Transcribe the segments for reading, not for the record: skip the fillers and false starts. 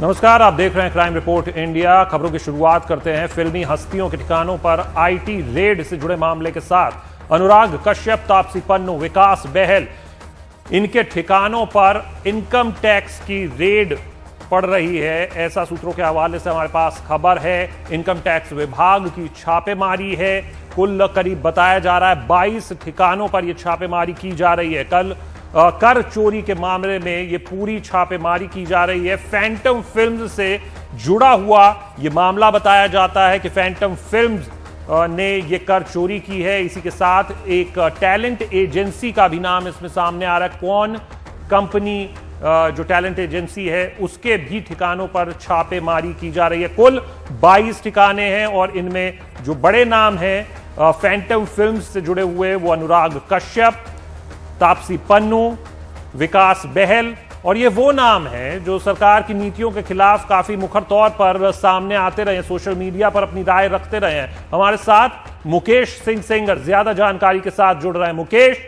नमस्कार, आप देख रहे हैं क्राइम रिपोर्ट इंडिया। खबरों की शुरुआत करते हैं फिल्मी हस्तियों के ठिकानों पर आईटी रेड से जुड़े मामले के साथ। अनुराग कश्यप, तापसी पन्नू, विकास बहल, इनके ठिकानों पर इनकम टैक्स की रेड पड़ रही है, ऐसा सूत्रों के हवाले से हमारे पास खबर है। इनकम टैक्स विभाग की छापेमारी है। कुल करीब बताया जा रहा है 22 ठिकानों पर यह छापेमारी की जा रही है। कल कर चोरी के मामले में ये पूरी छापेमारी की जा रही है। फैंटम फिल्म्स से जुड़ा हुआ ये मामला बताया जाता है कि फैंटम फिल्म्स ने ये कर चोरी की है। इसी के साथ एक टैलेंट एजेंसी का भी नाम इसमें सामने आ रहा है। कौन कंपनी जो टैलेंट एजेंसी है उसके भी ठिकानों पर छापेमारी की जा रही है। कुल 22 ठिकाने हैं और इनमें जो बड़े नाम हैं फैंटम फिल्म्स से जुड़े हुए वो अनुराग कश्यप, तापसी पन्नू, विकास बहल, और ये वो नाम हैं जो सरकार की नीतियों के खिलाफ काफी मुखर तौर पर सामने आते रहे, सोशल मीडिया पर अपनी राय रखते रहे हैं। हमारे साथ मुकेश सिंह सेंगर ज्यादा जानकारी के साथ जुड़ रहे हैं। मुकेश,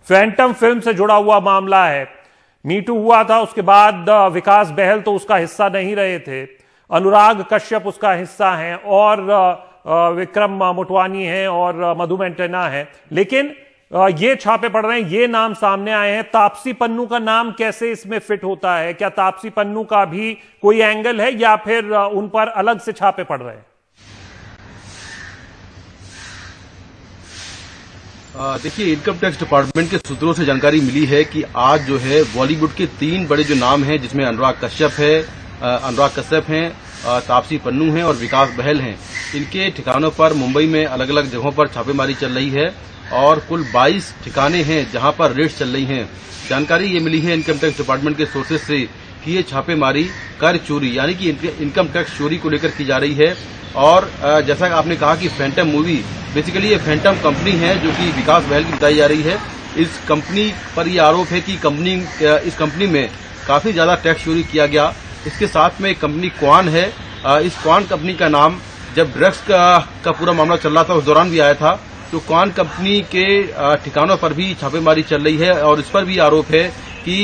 फैंटम फिल्म से जुड़ा हुआ मामला है, मीटू हुआ था, उसके बाद विकास बहल तो उसका हिस्सा नहीं रहे थे, अनुराग कश्यप उसका हिस्सा हैं और विक्रम मोटवानी हैं और मधु मेंटेना है, लेकिन ये छापे पड़ रहे हैं, ये नाम सामने आए हैं। तापसी पन्नू का नाम कैसे इसमें फिट होता है? क्या तापसी पन्नू का भी कोई एंगल है या फिर उन पर अलग से छापे पड़ रहे हैं? देखिए, इनकम टैक्स डिपार्टमेंट के सूत्रों से जानकारी मिली है कि आज जो है बॉलीवुड के 3 बड़े जो नाम हैं, जिसमें अनुराग कश्यप हैं, तापसी पन्नू हैं और विकास बहल हैं, इनके ठिकानों पर मुंबई में अलग अलग जगहों पर छापेमारी चल रही है और कुल 22 ठिकाने हैं जहां पर रेड चल रही हैं। जानकारी ये मिली है इनकम टैक्स डिपार्टमेंट के सोर्सेज से कि ये छापेमारी कर चोरी यानी कि इनकम टैक्स चोरी को लेकर की जा रही है। और जैसा आपने कहा कि फैंटम मूवी, बेसिकली ये फैंटम कंपनी है जो कि विकास बहल की बताई जा रही है। इस कंपनी पर यह आरोप है कि इस कंपनी में काफी ज्यादा टैक्स चोरी किया गया। इसके साथ में एक कंपनी क्वान है। इस क्वान कंपनी का नाम जब ड्रग्स का पूरा मामला चल रहा था उस दौरान भी आया था। तो क्वान कंपनी के ठिकानों पर भी छापेमारी चल रही है और इस पर भी आरोप है कि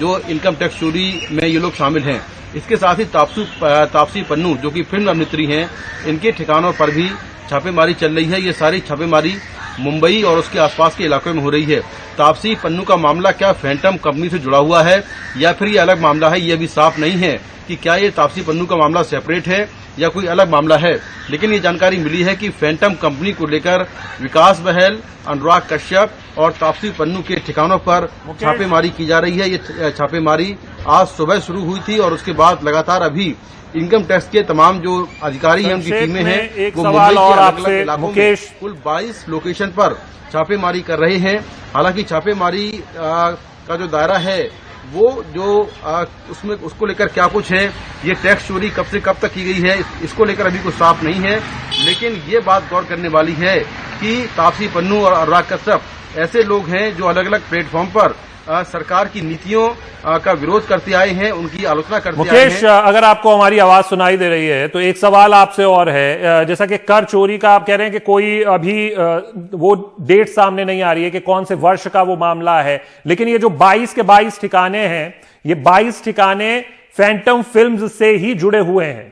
जो इनकम टैक्स चोरी में ये लोग शामिल हैं। इसके साथ ही तापसी पन्नू जो कि फिल्म अभिनेत्री हैं, इनके ठिकानों पर भी छापेमारी चल रही है। ये सारी छापेमारी मुंबई और उसके आसपास के इलाकों में हो रही है। तापसी पन्नू का मामला क्या फैंटम कंपनी से जुड़ा हुआ है या फिर ये अलग मामला है, ये अभी साफ नहीं है कि क्या ये तापसी पन्नू का मामला सेपरेट है या कोई अलग मामला है। लेकिन ये जानकारी मिली है कि फैंटम कंपनी को लेकर विकास बहल, अनुराग कश्यप और तापसी पन्नू के ठिकानों पर छापेमारी की जा रही है। ये छापेमारी आज सुबह शुरू हुई थी और उसके बाद लगातार अभी इनकम टैक्स के तमाम जो अधिकारी हैं, उनकी टीमें हैं, वो मुंबई के अलग-अलग इलाकों में कुल 22 लोकेशन पर छापेमारी कर रहे हैं। हालांकि छापेमारी का जो दायरा है वो जो उसमें उसको लेकर क्या कुछ है, ये टैक्स चोरी कब से कब तक की गई है, इसको लेकर अभी कुछ साफ नहीं है। लेकिन ये बात गौर करने वाली है कि तापसी पन्नू और अनुराग कश्यप ऐसे लोग हैं जो अलग अलग प्लेटफॉर्म पर सरकार की नीतियों का विरोध करते आए हैं, उनकी आलोचना करते आए हैं। मुकेश, अगर आपको हमारी आवाज सुनाई दे रही है तो एक सवाल आपसे और है। जैसा कि कर चोरी का आप कह रहे हैं कि कोई अभी वो डेट सामने नहीं आ रही है कि कौन से वर्ष का वो मामला है, लेकिन ये जो 22 के 22 ठिकाने हैं, ये 22 ठिकाने फैंटम फिल्म्स से ही जुड़े हुए हैं।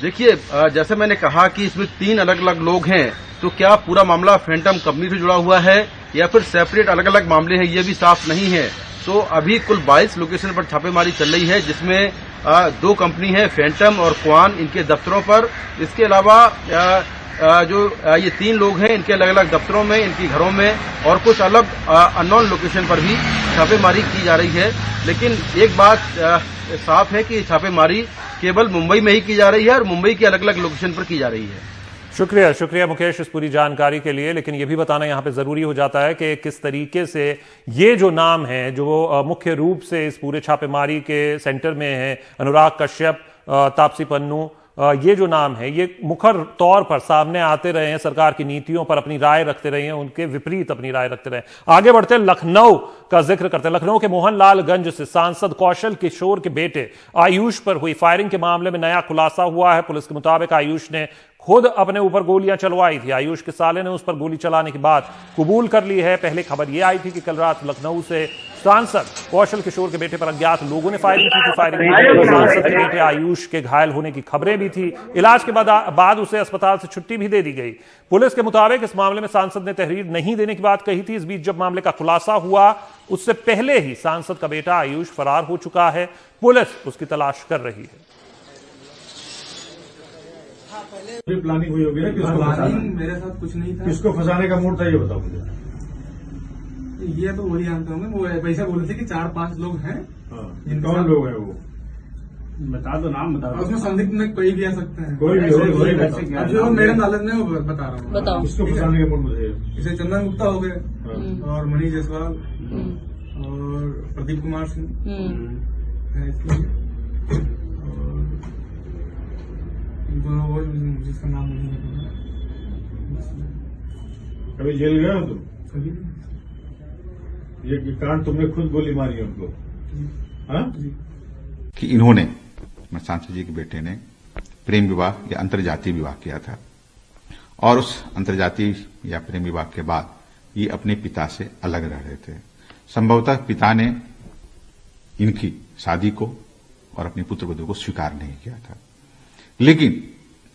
देखिए, जैसे मैंने कहा कि इसमें 3 अलग अलग लोग हैं, तो क्या पूरा मामला फैंटम कंपनी से जुड़ा हुआ है या फिर सेपरेट अलग अलग मामले हैं, ये भी साफ नहीं है। तो अभी कुल 22 लोकेशन पर छापेमारी चल रही है, जिसमें 2 कंपनी है, फैंटम और क्वान, इनके दफ्तरों पर। इसके अलावा जो ये 3 लोग हैं, इनके अलग अलग दफ्तरों में, इनके घरों में और कुछ अलग अननोन लोकेशन पर भी छापेमारी की जा रही है। लेकिन एक बात साफ है कि छापेमारी केवल मुंबई में ही की जा रही है और मुंबई के अलग अलग लोकेशन पर की जा रही है। शुक्रिया मुकेश इस पूरी जानकारी के लिए। लेकिन यह भी बताना यहां पे जरूरी हो जाता है कि किस तरीके से ये जो नाम है जो मुख्य रूप से इस पूरे छापेमारी के सेंटर में है, अनुराग कश्यप, तापसी पन्नू, ये जो नाम है ये मुखर तौर पर सामने आते रहे हैं, सरकार की नीतियों पर अपनी राय रखते रहे हैं, उनके विपरीत अपनी राय रखते रहे। आगे बढ़ते लखनऊ का जिक्र करते हैं। लखनऊ के मोहनलालगंज से सांसद कौशल किशोर के बेटे आयुष पर हुई फायरिंग के मामले में नया खुलासा हुआ है। पुलिस के मुताबिक आयुष ने खुद अपने ऊपर गोलियां चलवाई थी। आयुष के साले ने उस पर गोली चलाने की बात कबूल कर ली है। पहले खबर यह आई थी कि कल रात लखनऊ से सांसद कौशल किशोर के बेटे पर अज्ञात लोगों ने फायरिंग की थी। फायरिंग सांसद के बेटे आयुष के घायल होने की खबरें भी थी। इलाज के बाद उसे अस्पताल से छुट्टी भी दे दी गई। पुलिस के मुताबिक इस मामले में सांसद ने तहरीर नहीं देने की बात कही थी। इस बीच जब मामले का खुलासा हुआ उससे पहले ही सांसद का बेटा आयुष फरार हो चुका है। पुलिस उसकी तलाश कर रही है। प्लानिंग हुई होगी ना, किसको फंसाना? मेरे साथ कुछ नहीं था। किसको फंसाने का मूड था ये बताओ मुझे। ये तो वही जानता हूँ। वो वैसा बोले थे कि 4-5 लोग हैं। कौन लोग हैं वो? बता दो, नाम बता दो। उसमें संदिग्ध में कोई भी आ सकते हैं। कोई भी हो, जो मेरे नॉलेज में वो बता रहा हूँ। बताओ किसको फंसाने का मूड मुझे? इसे चंदन गुप्ता हो गए और मनीष जायसवाल और प्रदीप कुमार सिंह है इसमें, और जिसका नाम नहीं है। कभी जेल गए हो तुम? कभी ये कारण तुमने खुद गोली मारी है उनको? हाँ? कि इन्होंने सांसद जी के बेटे ने प्रेम विवाह या अंतरजातीय विवाह किया था और उस अंतरजातीय या प्रेम विवाह के बाद ये अपने पिता से अलग रह रहे थे। संभवतः पिता ने इनकी शादी को और अपनी पुत्रवधू को स्वीकार नहीं किया था। लेकिन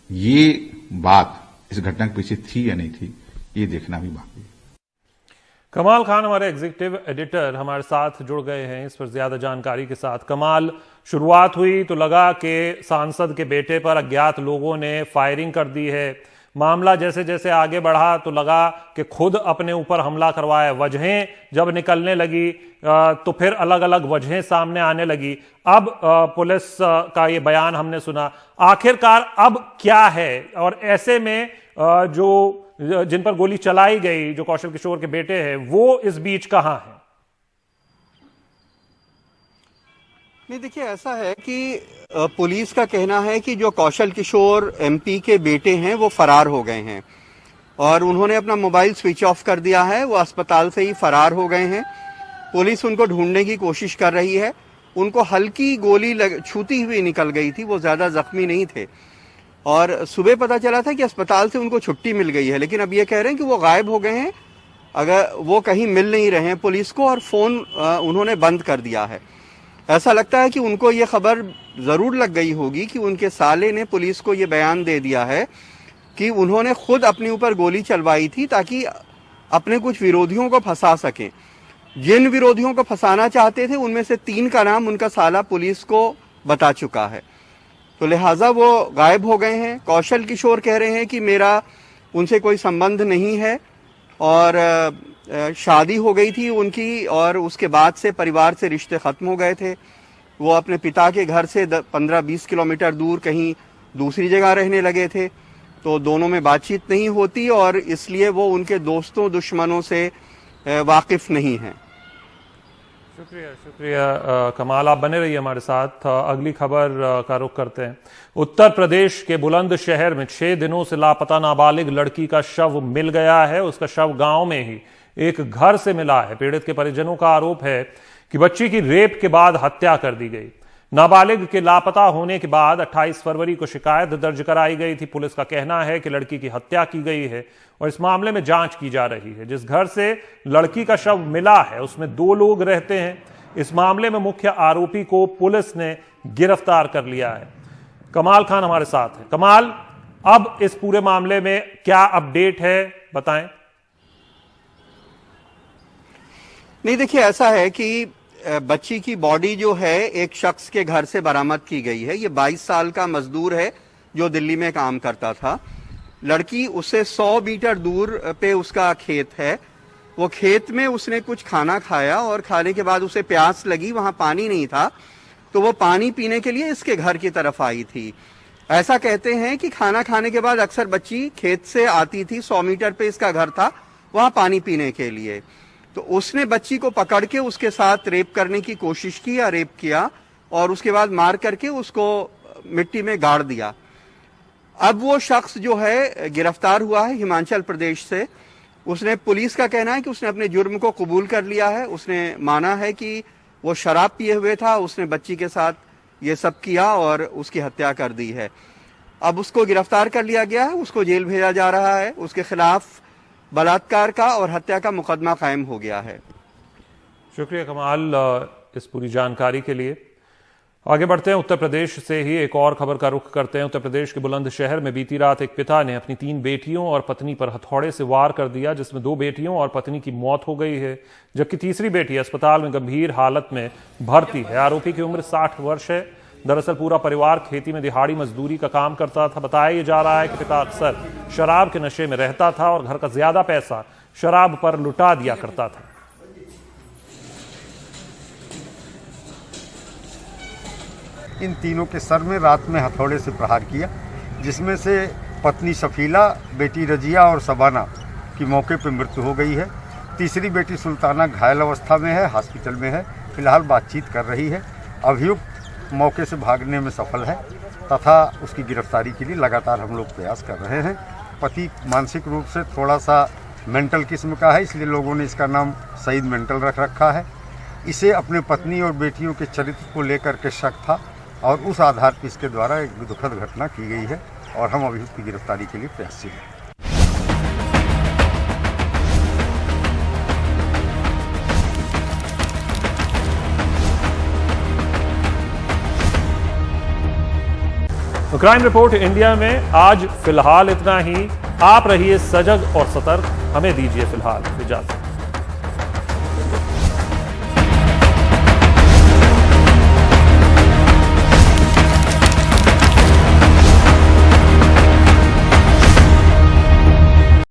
ये बात इस घटना के पीछे थी या नहीं थी, ये देखना भी बाकी है। कमाल खान हमारे एग्जीक्यूटिव एडिटर हमारे साथ जुड़ गए हैं इस पर ज्यादा जानकारी के साथ। कमाल, शुरुआत हुई तो लगा कि सांसद के बेटे पर अज्ञात लोगों ने फायरिंग कर दी है। मामला जैसे जैसे आगे बढ़ा तो लगा कि खुद अपने ऊपर हमला करवाया। वजहें जब निकलने लगी तो फिर अलग अलग वजहें सामने आने लगी। अब पुलिस का ये बयान हमने सुना। आखिरकार अब क्या है और ऐसे में जिन पर गोली चलाई गई, जो कौशल किशोर के बेटे हैं, वो इस बीच कहां है? नहीं, देखिए ऐसा है कि पुलिस का कहना है कि जो कौशल किशोर एमपी के बेटे हैं वो फरार हो गए हैं और उन्होंने अपना मोबाइल स्विच ऑफ कर दिया है। वो अस्पताल से ही फरार हो गए हैं। पुलिस उनको ढूंढने की कोशिश कर रही है। उनको हल्की गोली छूती हुई निकल गई थी, वो ज्यादा जख्मी नहीं थे और सुबह पता चला था कि अस्पताल से उनको छुट्टी मिल गई है। लेकिन अब ये कह रहे हैं कि वो गायब हो गए हैं, अगर वो कहीं मिल नहीं रहे हैं पुलिस को, और फोन उन्होंने बंद कर दिया है। ऐसा लगता है कि उनको ये खबर जरूर लग गई होगी कि उनके साले ने पुलिस को ये बयान दे दिया है कि उन्होंने खुद अपने ऊपर गोली चलवाई थी ताकि अपने कुछ विरोधियों को फंसा सकें। जिन विरोधियों को फंसाना चाहते थे उनमें से 3 का नाम उनका साला पुलिस को बता चुका है, तो लिहाजा वो गायब हो गए हैं। कौशल किशोर कह रहे हैं कि मेरा उनसे कोई संबंध नहीं है और शादी हो गई थी उनकी और उसके बाद से परिवार से रिश्ते खत्म हो गए थे। वो अपने पिता के घर से 15-20 किलोमीटर दूर कहीं दूसरी जगह रहने लगे थे, तो दोनों में बातचीत नहीं होती और इसलिए वो उनके दोस्तों दुश्मनों से वाकिफ नहीं हैं। शुक्रिया कमाल, आप बने रहिए हमारे साथ। अगली खबर का रुख करते हैं। उत्तर प्रदेश के बुलंदशहर में 6 दिनों से लापता नाबालिग लड़की का शव मिल गया है। उसका शव गांव में ही एक घर से मिला है। पीड़ित के परिजनों का आरोप है कि बच्ची की रेप के बाद हत्या कर दी गई। नाबालिग के लापता होने के बाद 28 फरवरी को शिकायत दर्ज कराई गई थी। पुलिस का कहना है कि लड़की की हत्या की गई है और इस मामले में जांच की जा रही है। जिस घर से लड़की का शव मिला है उसमें 2 लोग रहते हैं। इस मामले में मुख्य आरोपी को पुलिस ने गिरफ्तार कर लिया है। कमाल खान हमारे साथ है। कमाल, अब इस पूरे मामले में क्या अपडेट है, बताएं। नहीं, देखिए ऐसा है कि बच्ची की बॉडी जो है एक शख्स के घर से बरामद की गई है। ये 22 साल का मजदूर है जो दिल्ली में काम करता था। लड़की उससे 100 मीटर दूर पे उसका खेत है। वो खेत में उसने कुछ खाना खाया और खाने के बाद उसे प्यास लगी, वहां पानी नहीं था, तो वो पानी पीने के लिए इसके घर की तरफ आई थी। ऐसा कहते हैं कि खाना खाने के बाद अक्सर बच्ची खेत से आती थी, 100 मीटर पे इसका घर था, वहां पानी पीने के लिए। तो उसने बच्ची को पकड़ के उसके साथ रेप करने की कोशिश की या रेप किया और उसके बाद मार करके उसको मिट्टी में गाड़ दिया। अब वो शख्स जो है गिरफ्तार हुआ है हिमाचल प्रदेश से। उसने, पुलिस का कहना है कि उसने अपने जुर्म को कबूल कर लिया है। उसने माना है कि वो शराब पिए हुए था, उसने बच्ची के साथ ये सब किया और उसकी हत्या कर दी है। अब उसको गिरफ्तार कर लिया गया है, उसको जेल भेजा जा रहा है, उसके खिलाफ बलात्कार का और हत्या का मुकदमा कायम हो गया है। शुक्रिया कमाल इस पूरी जानकारी के लिए। आगे बढ़ते हैं, उत्तर प्रदेश से ही एक और खबर का रुख करते हैं। उत्तर प्रदेश के बुलंदशहर में बीती रात एक पिता ने अपनी 3 बेटियों और पत्नी पर हथौड़े से वार कर दिया, जिसमें 2 बेटियों और पत्नी की मौत हो गई है, जबकि तीसरी बेटी अस्पताल में गंभीर हालत में भर्ती है। आरोपी की उम्र 60 वर्ष है। दरअसल पूरा परिवार खेती में दिहाड़ी मजदूरी का काम करता था। बताया जा रहा है कि पिता अक्सर शराब के नशे में रहता था और घर का ज्यादा पैसा शराब पर लुटा दिया करता था। इन तीनों के सर में रात में हथौड़े से प्रहार किया, जिसमें से पत्नी सफीला, बेटी रजिया और सबाना की मौके पर मृत्यु हो गई है। तीसरी बेटी सुल्ताना घायल अवस्था में है, हॉस्पिटल में है, फिलहाल बातचीत कर रही है। अभियुक्त मौके से भागने में सफल है तथा उसकी गिरफ्तारी के लिए लगातार हम लोग प्रयास कर रहे हैं। पति मानसिक रूप से थोड़ा सा मेंटल किस्म का है, इसलिए लोगों ने इसका नाम सईद मेंटल रख रखा है। इसे अपने पत्नी और बेटियों के चरित्र को लेकर के शक था और उस आधार पर इसके द्वारा एक दुखद घटना की गई है और हम अभियुक्त की गिरफ्तारी के लिए प्रयासशील हैं। तो क्राइम रिपोर्ट इंडिया में आज फिलहाल इतना ही। आप रहिए सजग और सतर्क। हमें दीजिए फिलहाल इजाजत।